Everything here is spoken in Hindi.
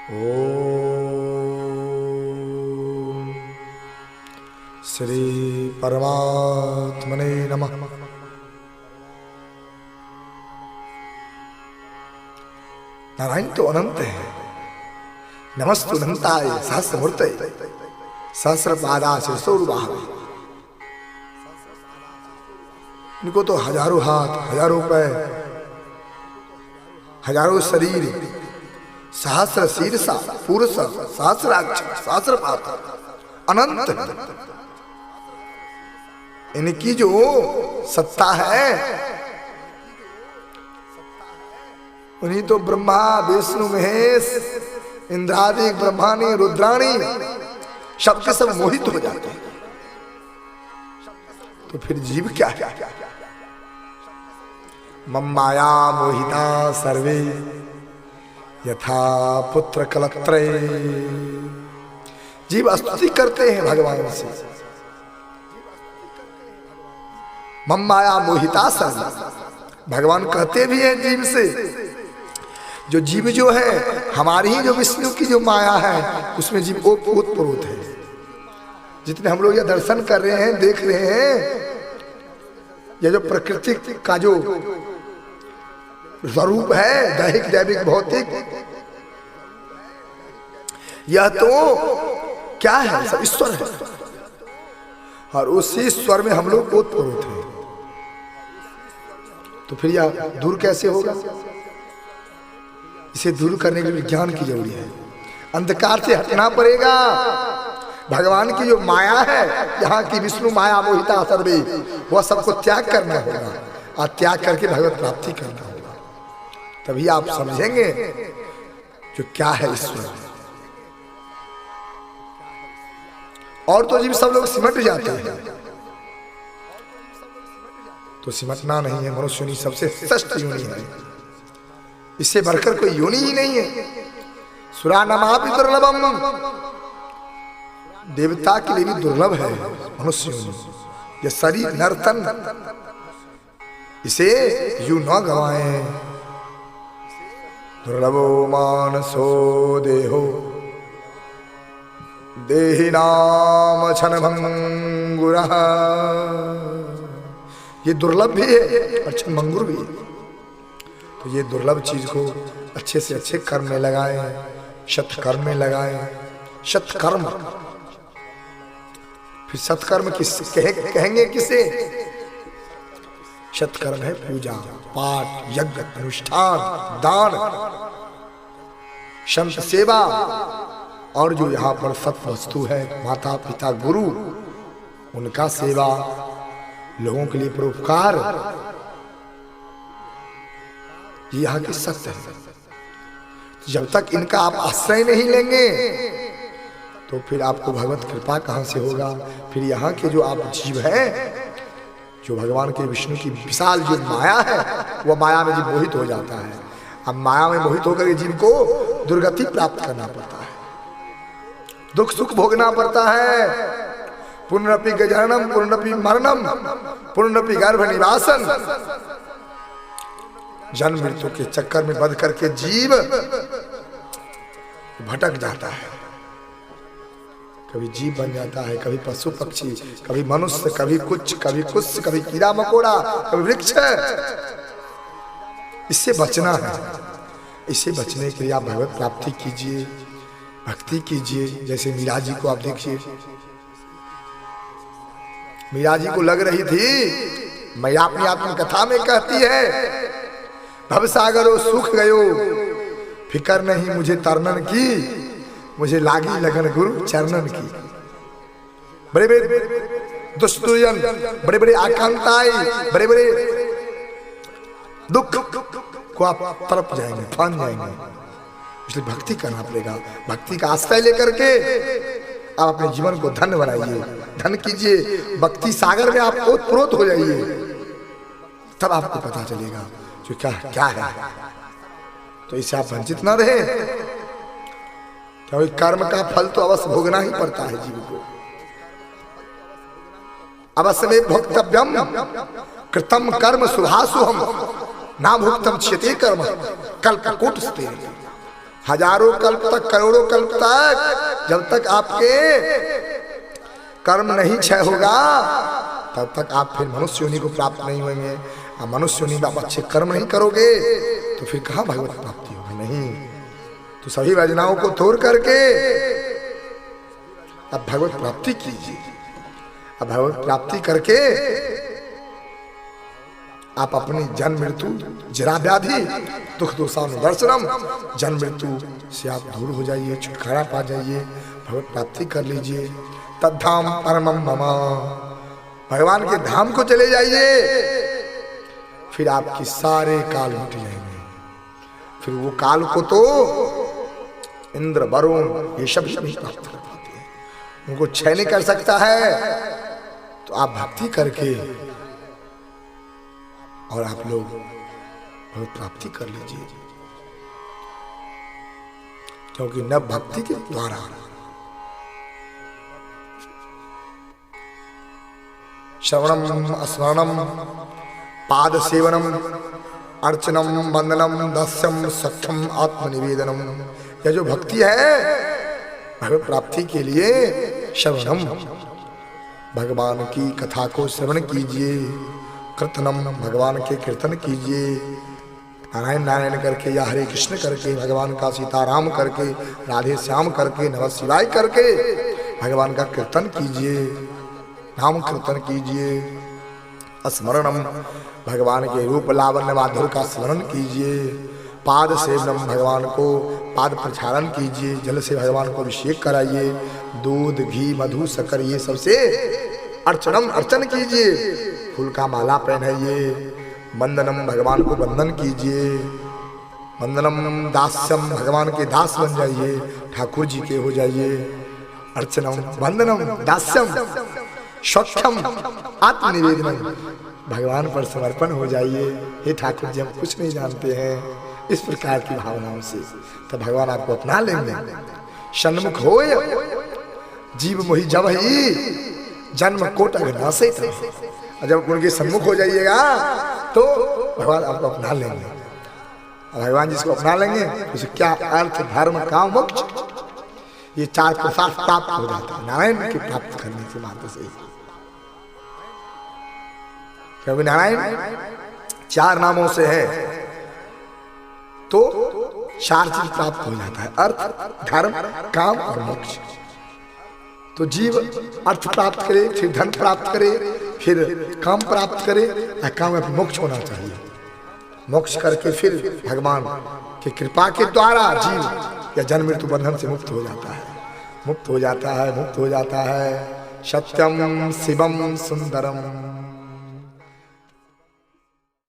ओम श्री परमात्मने नमः। नारायण तो अनंत है। नमस्तु अनंताय सहस्रमूर्तये सहस्रपादाय शिरसोरुबाहवे। इनको तो हजारों हाथ, हजारों पैर, हजारों शरीर, सहस्र शीर्षा पुरुष, सहस्राक्ष, सहस्रपाद, अनंत। इनकी जो सत्ता है उन्हीं तो ब्रह्मा विष्णु महेश इंद्रादि ब्रह्माणी रुद्राणी सबके सब मोहित हो जाते हैं। तो फिर जीव क्या है? मम माया मोहिता सर्वे यथा पुत्र कलत्रे। जीव स्तुति करते हैं भगवान से। मम माया मोहिता सर्वे, भगवान कहते भी हैं जीव से, जो जीव जो है हमारी ही जो विष्णु की जो माया है उसमें जीव ओतप्रोत है। जितने हम लोग ये दर्शन कर रहे हैं, देख रहे हैं, ये जो प्रकृति का जो स्वरूप है दैहिक दैविक भौतिक, यह तो क्या है? सब ईश्वर है। और उसी ईश्वर में हम लोग ओतप्रोत हैं। तो फिर यह दूर कैसे होगा? इसे दूर करने के लिए ज्ञान की जरूरी है। अंधकार से हटना पड़ेगा। भगवान की जो माया है, यहाँ की विष्णु माया मोहिता सर्वे, वह सबको त्याग करना होगा और त्याग करके भगवत प्राप्ति करना होगा। तभी आप समझेंगे जो क्या है ईश्वर। और तो जीव सब लोग सिमट जाते हैं, तो सिमटना नहीं है। मनुष्य योनि सबसे श्रेष्ठ योनि है। इससे बढ़कर कोई योनि ही नहीं है। सुरानमापि दुर्लभम, देवता के लिए भी दुर्लभ है मनुष्य योनि। यह शरीर नर्तन, इसे यूं न गवाएं। दुर्लभो मानसो देहो देहि नाम क्षणभंगुरः। ये दुर्लभ भी है और क्षणभंगुर भी है। तो ये दुर्लभ चीज को अच्छे से अच्छे कर्म में लगाएं, सत्कर्म में लगाएं। सत्कर्म, फिर सत्कर्म किस कहेंगे किसे? सत्कर्म है पूजा पाठ, यज्ञ, अनुष्ठान, दान, संत सेवा, और जो यहाँ पर सत्य वस्तु है माता पिता गुरु, उनका सेवा, लोगों के लिए परोपकार, ये यहाँ की सत्य है। जब तक इनका आप आश्रय नहीं लेंगे तो फिर आपको भगवत कृपा कहाँ से होगा? फिर यहाँ के जो आप जीव हैं, जो भगवान के विष्णु की विशाल जो माया है, वह माया में जीव मोहित हो जाता है। अब माया में मोहित होकर जीव को दुर्गति प्राप्त करना पड़ता है, दुख सुख भोगना पड़ता है। पुनरपि गजनम पुनरपि मरणम पुनरपि गर्भ निवासन। जन्म मृत्यु के चक्कर में बंध करके जीव भटक जाता है। कभी जीव बन जाता है, कभी पशु पक्षी, कभी मनुष्य, कभी कुछ, कभी कुछ, कभी कीड़ा मकोड़ा, कभी वृक्ष। इससे बचना है। इससे बचने के लिए आप भगवत प्राप्ति कीजिए, भक्ति कीजिए। जैसे मीरा जी को आप देखिए, मीरा जी को लग रही थी, मैया अपनी आत्मकथा में कहती है, भवसागरो सुख गयो फिकर नहीं मुझे तरनन की, मुझे लागी लगन गुरु चरणन की। बड़े बड़े दुष्टुयन, बड़े बड़े आकांक्षाएं, बड़े बड़े दुख को आप तरफ जाएंगे, फान जाएंगे। इसलिए भक्ति करना पड़ेगा। भक्ति का आश्रय लेकर के आप अपने जीवन को धन्य बनाइए, धन कीजिए। भक्ति सागर में आप ओतप्रोत हो जाइए, तब आपको पता चलेगा जो क्या क्या है। तो इससे आप वंचित ना रहे, क्योंकि कर्म का फल तो अवश्य भोगना ही पड़ता है जीव को। अवश्य में भोक्तव्यम कृतम कर्म शुभाशुभम ना भुक्तम क्षते कर्म कल्पकोट स्थिर। हजारों कल्प तक, करोड़ों कल्प तक जब तक आपके कर्म नहीं क्षय होगा तब तक आप फिर मनुष्य योनि को प्राप्त नहीं होंगे। आप मनुष्य योनि में आप अच्छे कर्म नहीं करोगे तो फिर कहाँ भगवत प्राप्ति होगी? नहीं। तो सभी योजनाओं को तोड़ करके अब भगवत प्राप्ति कीजिए। अब भगवत प्राप्ति करके आप अपनी जन्म मृत्यु जरा व्याधि दुख दोषानुदर्शनम, जन्म मृत्यु से आप दूर हो जाइए, छुटकारा पा जाइए, भगवत प्राप्ति कर लीजिए। तद्धाम परमम मम, भगवान के धाम को चले जाइए, फिर आपके सारे काल मिट जाएंगे। फिर वो काल को तो इंद्र वरुण ये सब नहीं प्राप्त कर पाते, उनको क्षय नहीं कर सकता है। तो आप भक्ति करके और आप लोग बहुत प्राप्ति कर लीजिए, क्योंकि न भक्ति के द्वारा श्रवणम स्मरणम पाद सेवनम अर्चनम वंदनम दास्यम सख्यम आत्मनिवेदनम, यह जो भक्ति है भगवत प्राप्ति के लिए श्रवणम, भगवान की कथा को श्रवण कीजिए, कीर्तनम, भगवान के कीर्तन कीजिए, नारायण नारायण करके या हरे कृष्ण करके, भगवान का सीताराम करके, राधे श्याम करके, नमः शिवाय करके भगवान का कीर्तन कीजिए, नाम कीर्तन कीजिए। स्मरणम, भगवान के रूप लावण्य माधुर्य का स्मरण कीजिए। पाद सेवनम, भगवान को पाद प्रक्षालन कीजिए, जल से भगवान को अभिषेक कराइए, दूध घी मधु शक्कर ये सबसे अर्चनम, अर्चन कीजिए, फूल का माला पहनाइए। वंदनम, भगवान को वंदन कीजिए। वंदनम दास्यम, भगवान के दास बन जाइए, ठाकुर जी के हो जाइए। अर्चनम वंदनम दास्यम सख्यम आत्मनिवेदनम, भगवान पर समर्पण हो जाइए। हे ठाकुर जी, हम कुछ नहीं जानते हैं, इस प्रकार की भावनाओं से तो भगवान आपको अपना लेंगे। सन्मुख हो जीव मोहि जब ही जन्म कोट अघनासे, और जब उनके सन्मुख हो जाइएगा तो भगवान आपको अपना लेंगे। भगवान जिसको अपना लेंगे उसे क्या अर्थ धर्म काम मोक्ष ये चार प्रसाद प्राप्त हो जाता है नारायण की प्राप्त करने से मात्र से। क्योंकि नारायण चार नामों से है तो चार चीज प्राप्त हो जाता है, अर्थ धर्म काम और मोक्ष। तो जीव अर्थ प्राप्त करे, फिर धन प्राप्त करे, फिर काम प्राप्त करे, और काम में मोक्ष होना चाहिए। मोक्ष करके फिर भगवान की कृपा के द्वारा जीव या जन्म मृत्यु बंधन से मुक्त हो जाता है, मुक्त हो जाता है, मुक्त हो जाता है। सत्यम शिवम सुंदरम।